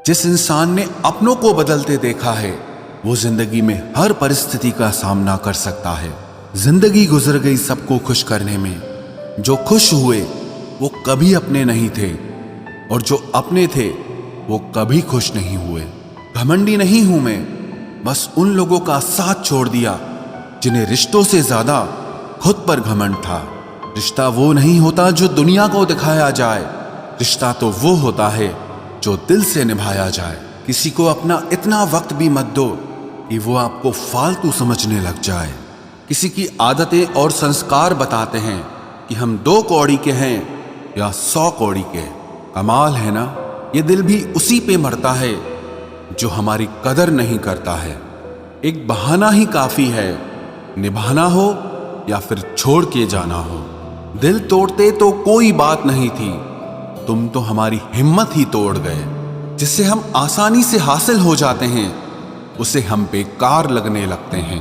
जिस इंसान ने अपनों को बदलते देखा है वो जिंदगी में हर परिस्थिति का सामना कर सकता है। जिंदगी गुजर गई सबको खुश करने में। जो खुश हुए वो कभी अपने नहीं थे और जो अपने थे वो कभी खुश नहीं हुए। घमंडी नहीं हूं मैं, बस उन लोगों का साथ छोड़ दिया जिन्हें रिश्तों से ज्यादा खुद पर घमंड था। रिश्ता वो नहीं होता जो दुनिया को दिखाया जाए, रिश्ता तो वो होता है जो दिल से निभाया जाए। किसी को अपना इतना वक्त भी मत दो कि वो आपको फालतू समझने लग जाए। किसी की आदतें और संस्कार बताते हैं कि हम 2 कौड़ी के हैं या 100 कौड़ी के। कमाल है ना, ये दिल भी उसी पे मरता है जो हमारी कदर नहीं करता है। एक बहाना ही काफी है, निभाना हो या फिर छोड़ के जाना हो। दिल तोड़ते तो कोई बात नहीं थी, तुम तो हमारी हिम्मत ही तोड़ गए। जिससे हम आसानी से हासिल हो जाते हैं उसे हम बेकार लगने लगते हैं।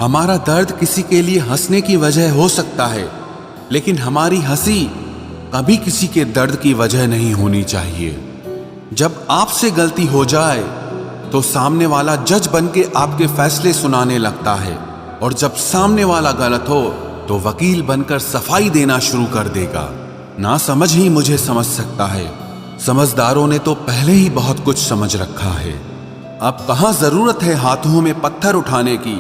हमारा दर्द किसी के लिए हंसने की वजह हो सकता है, लेकिन हमारी हंसी कभी किसी के दर्द की वजह नहीं होनी चाहिए। जब आपसे गलती हो जाए तो सामने वाला जज बनके आपके फैसले सुनाने लगता है, और जब सामने वाला गलत हो तो वकील बनकर सफाई देना शुरू कर देगा। ना समझ ही मुझे समझ सकता है, समझदारों ने तो पहले ही बहुत कुछ समझ रखा है। अब कहां जरूरत है हाथों में पत्थर उठाने की,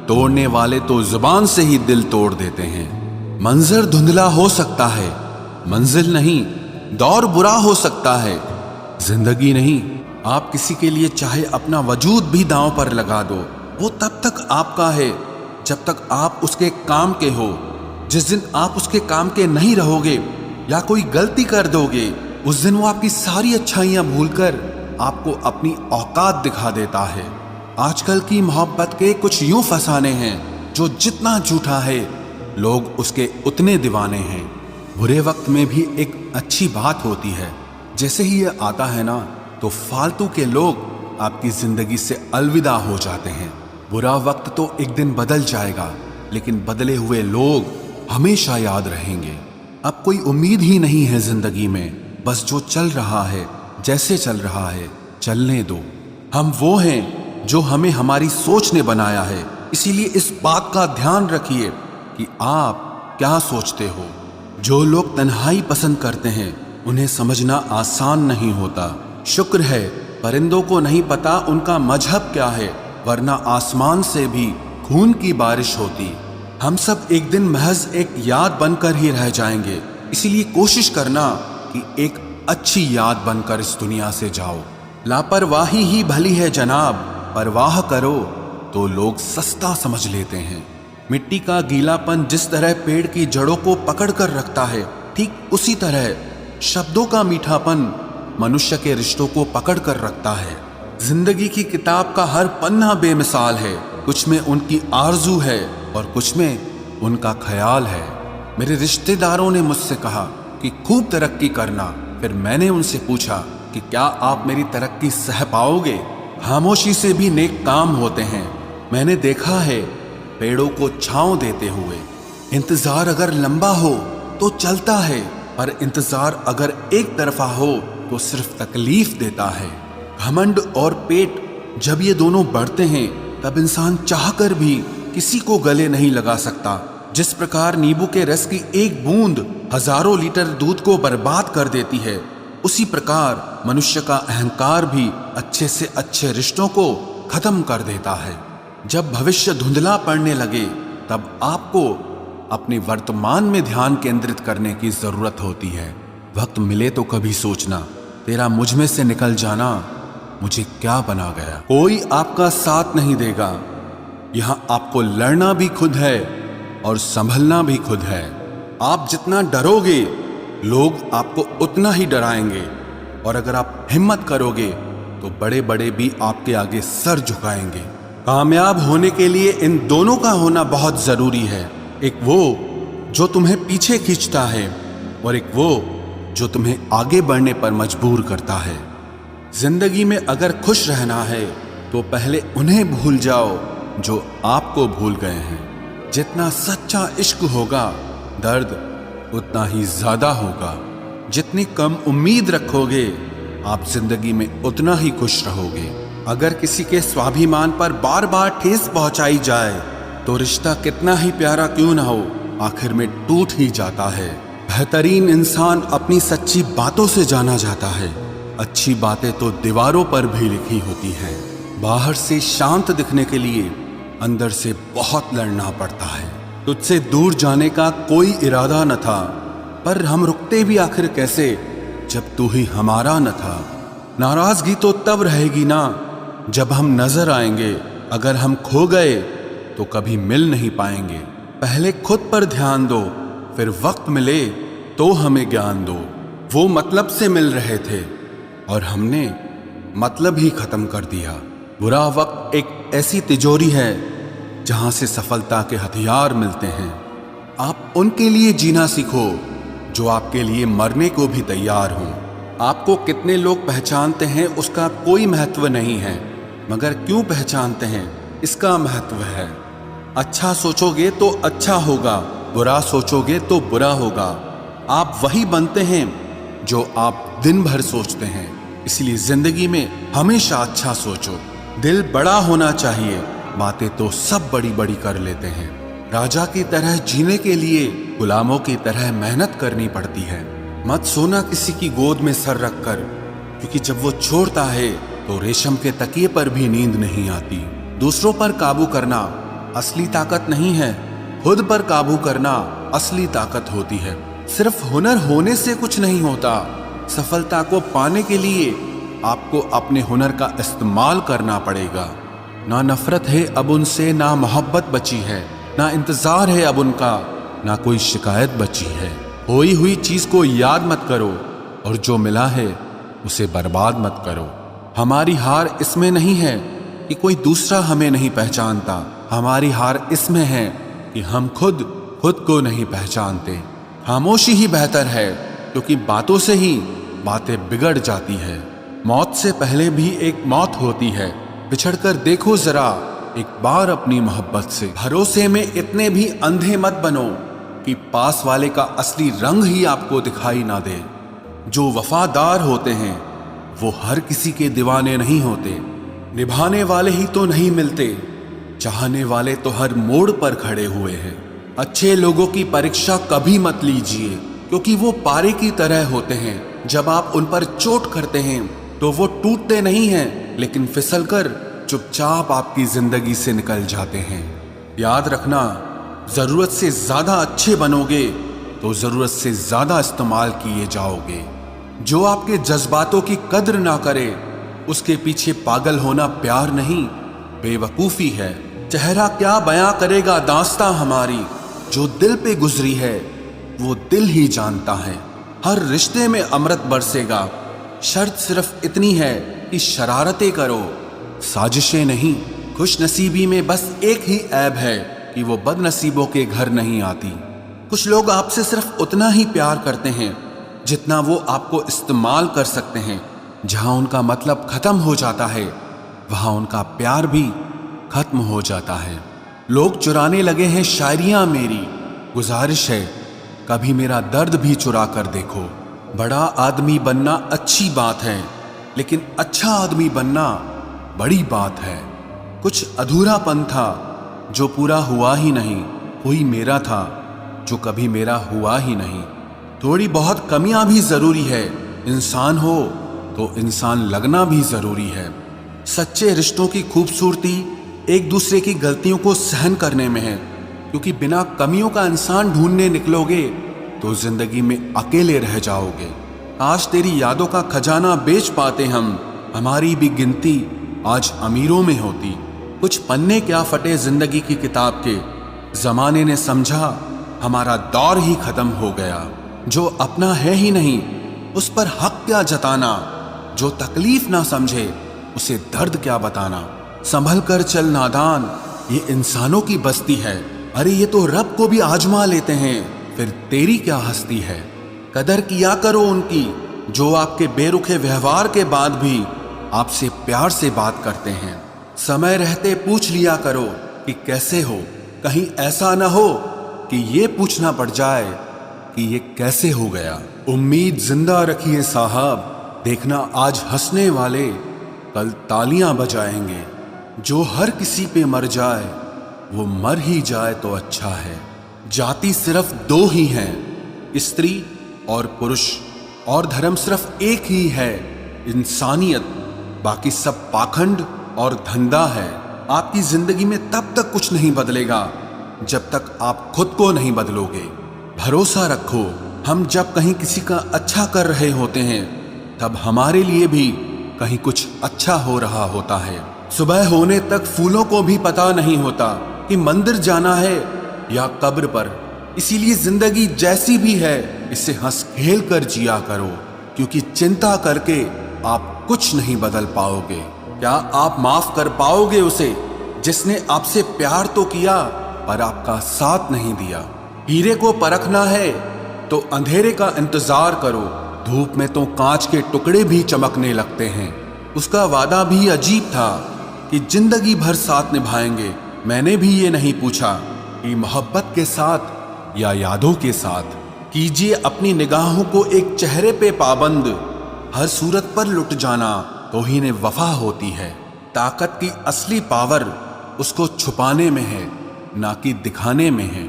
तोड़ने वाले तो जुबान से ही दिल तोड़ देते हैं। मंजर धुंधला हो सकता है, मंजिल नहीं, दौर बुरा हो सकता है, जिंदगी नहीं। आप किसी के लिए चाहे अपना वजूद भी दांव पर लगा दो, वो तब तक आपका है जब तक आप उसके काम के हो। जिस दिन आप उसके काम के नहीं रहोगे या कोई गलती कर दोगे, उस दिन वो आपकी सारी अच्छाइयां भूलकर आपको अपनी औकात दिखा देता है। आजकल की मोहब्बत के कुछ यूं फसाने हैं जो जितना झूठा है लोग उसके उतने दीवाने हैं। बुरे वक्त में भी एक अच्छी बात होती है, जैसे ही ये आता है ना तो फालतू के लोग आपकी जिंदगी से अलविदा हो जाते हैं। बुरा वक्त तो एक दिन बदल जाएगा, लेकिन बदले हुए लोग हमेशा याद रहेंगे। अब कोई उम्मीद ही नहीं है जिंदगी में, बस जो चल रहा है जैसे चल रहा है चलने दो। हम वो हैं जो हमें हमारी सोच ने बनाया है, इसीलिए इस बात का ध्यान रखिए कि आप क्या सोचते हो। जो लोग तन्हाई पसंद करते हैं उन्हें समझना आसान नहीं होता। शुक्र है परिंदों को नहीं पता उनका मजहब क्या है, वरना आसमान से भी खून की बारिश होती। हम सब एक दिन महज एक याद बनकर ही रह जाएंगे, इसीलिए कोशिश करना कि एक अच्छी याद बनकर इस दुनिया से जाओ। लापरवाही ही भली है जनाब, परवाह करो तो लोग सस्ता समझ लेते हैं। मिट्टी का गीलापन जिस तरह पेड़ की जड़ों को पकड़ कर रखता है, ठीक उसी तरह शब्दों का मीठापन मनुष्य के रिश्तों को पकड़ कर रखता है। जिंदगी की किताब का हर पन्ना बेमिसाल है, कुछ में उनकी आरजू है और कुछ में उनका ख्याल है। मेरे रिश्तेदारों ने मुझसे कहा कि खूब तरक्की करना, फिर मैंने उनसे पूछा कि क्या आप मेरी तरक्की सह पाओगे। खामोशी से भी नेक काम होते हैं, मैंने देखा है पेड़ों को छांव देते हुए। इंतजार अगर लंबा हो तो चलता है, पर इंतजार अगर एक तरफा हो तो सिर्फ तकलीफ देता है। घमंड और पेट जब ये दोनों बढ़ते हैं तब इंसान चाहकर भी किसी को गले नहीं लगा सकता। जिस प्रकार नींबू के रस की एक बूंद हजारों लीटर दूध को बर्बाद कर देती है, उसी प्रकार मनुष्य का अहंकार भी अच्छे से अच्छे रिश्तों को खत्म कर देता है। जब भविष्य धुंधला पड़ने लगे तब आपको अपने वर्तमान में ध्यान केंद्रित करने की जरूरत होती है। वक्त मिले तो कभी सोचना, तेरा मुझ में से निकल जाना मुझे क्या बना गया। कोई आपका साथ नहीं देगा, यहां आपको लड़ना भी खुद है और संभलना भी खुद है। आप जितना डरोगे लोग आपको उतना ही डराएंगे, और अगर आप हिम्मत करोगे तो बड़े बड़े भी आपके आगे सर झुकाएंगे। कामयाब होने के लिए इन दोनों का होना बहुत जरूरी है, एक वो जो तुम्हें पीछे खींचता है और एक वो जो तुम्हें आगे बढ़ने पर मजबूर करता है। जिंदगी में अगर खुश रहना है तो पहले उन्हें भूल जाओ जो आपको भूल गए हैं। जितना सच्चा इश्क होगा दर्द उतना ही ज्यादा होगा। जितनी कम उम्मीद रखोगे आप जिंदगी में उतना ही खुश रहोगे। अगर किसी के स्वाभिमान पर बार बार ठेस पहुंचाई जाए तो रिश्ता कितना ही प्यारा क्यों ना हो, आखिर में टूट ही जाता है। बेहतरीन इंसान अपनी सच्ची बातों से जाना जाता है। अच्छी बातें तो दीवारों पर भी लिखी होती हैं। बाहर से शांत दिखने के लिए अंदर से बहुत लड़ना पड़ता है। तुझसे दूर जाने का कोई इरादा न था, पर हम रुकते भी आखिर कैसे जब तू ही हमारा न था। नाराजगी तो तब रहेगी ना जब हम नजर आएंगे, अगर हम खो गए तो कभी मिल नहीं पाएंगे। पहले खुद पर ध्यान दो, फिर वक्त मिले तो हमें ज्ञान दो। वो मतलब से मिल रहे थे और हमने मतलब ही खत्म कर दिया। बुरा वक्त एक ऐसी तिजोरी है जहां से सफलता के हथियार मिलते हैं। आप उनके लिए जीना सीखो जो आपके लिए मरने को भी तैयार हों। आपको कितने लोग पहचानते हैं उसका कोई महत्व नहीं है, मगर क्यों पहचानते हैं इसका महत्व है। अच्छा सोचोगे तो अच्छा होगा, बुरा सोचोगे तो बुरा होगा। आप वही बनते हैं जो आप दिन भर सोचते हैं। इसलिए जिंदगी में हमेशा अच्छा सोचो। दिल बड़ा होना चाहिए, बातें तो सब बड़ी बड़ी कर लेते हैं। राजा की तरह जीने के लिए गुलामों की तरह मेहनत करनी पड़ती है। मत सोना किसी की गोद में सर रखकर, क्योंकि जब वो छोड़ता है तो रेशम के तकिए पर भी नींद नहीं आती। दूसरों पर काबू करना असली ताकत नहीं है, खुद पर काबू करना असली ताकत होती है। सिर्फ हुनर होने से कुछ नहीं होता। सफलता को पाने के लिए आपको अपने हुनर का इस्तेमाल करना पड़ेगा। ना नफरत है अब उनसे, ना मोहब्बत बची है, ना इंतजार है अब उनका, ना कोई शिकायत बची है। खोई हुई चीज को याद मत करो और जो मिला है उसे बर्बाद मत करो। हमारी हार इसमें नहीं है कि कोई दूसरा हमें नहीं पहचानता, हमारी हार इसमें है कि हम खुद को नहीं पहचानते। खामोशी ही बेहतर है, क्योंकि बातों से ही बातें बिगड़ जाती है। मौत से पहले भी एक मौत होती है। बिछड़कर देखो जरा एक बार अपनी मोहब्बत से। भरोसे में इतने भी अंधे मत बनो कि पास वाले का असली रंग ही आपको दिखाई ना दे। जो वफादार होते हैं वो हर किसी के दीवाने नहीं होते। निभाने वाले ही तो नहीं मिलते, चाहने वाले तो हर मोड़ पर खड़े हुए हैं। अच्छे लोगों की परीक्षा कभी मत लीजिए, क्योंकि वो पारे की तरह होते हैं। जब आप उन पर चोट करते हैं तो वो टूटते नहीं हैं, लेकिन फिसलकर चुपचाप आपकी जिंदगी से निकल जाते हैं। याद रखना, जरूरत से ज्यादा अच्छे बनोगे तो जरूरत से ज्यादा इस्तेमाल किए जाओगे। जो आपके जज्बातों की कद्र ना करे उसके पीछे पागल होना प्यार नहीं, बेवकूफी है। चेहरा क्या बयां करेगा दास्तां हमारी, जो दिल पे गुजरी है वो दिल ही जानता है। हर रिश्ते में अमृत बरसेगा, शर्त सिर्फ इतनी है कि शरारतें करो, साजिशें नहीं। खुश नसीबी में बस एक ही ऐब है कि वो बदनसीबों के घर नहीं आती। कुछ लोग आपसे सिर्फ उतना ही प्यार करते हैं जितना वो आपको इस्तेमाल कर सकते हैं। जहां उनका मतलब खत्म हो जाता है वहां उनका प्यार भी खत्म हो जाता है। लोग चुराने लगे हैं शायरियां मेरी, गुजारिश है कभी मेरा दर्द भी चुरा कर देखो। बड़ा आदमी बनना अच्छी बात है, लेकिन अच्छा आदमी बनना बड़ी बात है। कुछ अधूरापन था जो पूरा हुआ ही नहीं, कोई मेरा था जो कभी मेरा हुआ ही नहीं। थोड़ी बहुत कमियां भी जरूरी है, इंसान हो तो इंसान लगना भी जरूरी है। सच्चे रिश्तों की खूबसूरती एक दूसरे की गलतियों को सहन करने में है, क्योंकि बिना कमियों का इंसान ढूंढने निकलोगे तो जिंदगी में अकेले रह जाओगे। आज तेरी यादों का खजाना बेच पाते हम, हमारी भी गिनती आज अमीरों में होती। कुछ पन्ने क्या फटे जिंदगी की किताब के, जमाने ने समझा हमारा दौर ही खत्म हो गया। जो अपना है ही नहीं उस पर हक क्या जताना, जो तकलीफ ना समझे उसे दर्द क्या बताना। संभल कर चल नादान, ये इंसानों की बस्ती है। अरे ये तो रब को भी आजमा लेते हैं, फिर तेरी क्या हस्ती है। कदर किया करो उनकी जो आपके बेरुखे व्यवहार के बाद भी आपसे प्यार से बात करते हैं। समय रहते पूछ लिया करो कि कैसे हो, कहीं ऐसा ना हो कि ये पूछना पड़ जाए कि ये कैसे हो गया। उम्मीद जिंदा रखिए साहब, देखना आज हंसने वाले कल तालियां बजाएंगे। जो हर किसी पे मर जाए वो मर ही जाए तो अच्छा है। जाति सिर्फ दो ही हैं, स्त्री और पुरुष, और धर्म सिर्फ एक ही है, इंसानियत। बाकी सब पाखंड और धंधा है। आपकी जिंदगी में तब तक कुछ नहीं बदलेगा जब तक आप खुद को नहीं बदलोगे। भरोसा रखो, हम जब कहीं किसी का अच्छा कर रहे होते हैं तब हमारे लिए भी कहीं कुछ अच्छा हो रहा होता है। सुबह होने तक फूलों को भी पता नहीं होता कि मंदिर जाना है या कब्र पर। इसीलिए जिंदगी जैसी भी है इसे हंस खेल कर जिया करो, क्योंकि चिंता करके आप कुछ नहीं बदल पाओगे। क्या आप माफ कर पाओगे उसे जिसने आपसे प्यार तो किया पर आपका साथ नहीं दिया? हीरे को परखना है तो अंधेरे का इंतजार करो। धूप में तो कांच के टुकड़े भी चमकने लगते हैं। उसका वादा भी अजीब था कि जिंदगी भर साथ निभाएंगे। मैंने भी ये नहीं पूछा कि मोहब्बत के साथ या यादों के साथ। कीजिए अपनी निगाहों को एक चेहरे पे पाबंद। हर सूरत पर लुट जाना तौहीन वफा होती है। ताकत की असली पावर उसको छुपाने में है, ना कि दिखाने में है।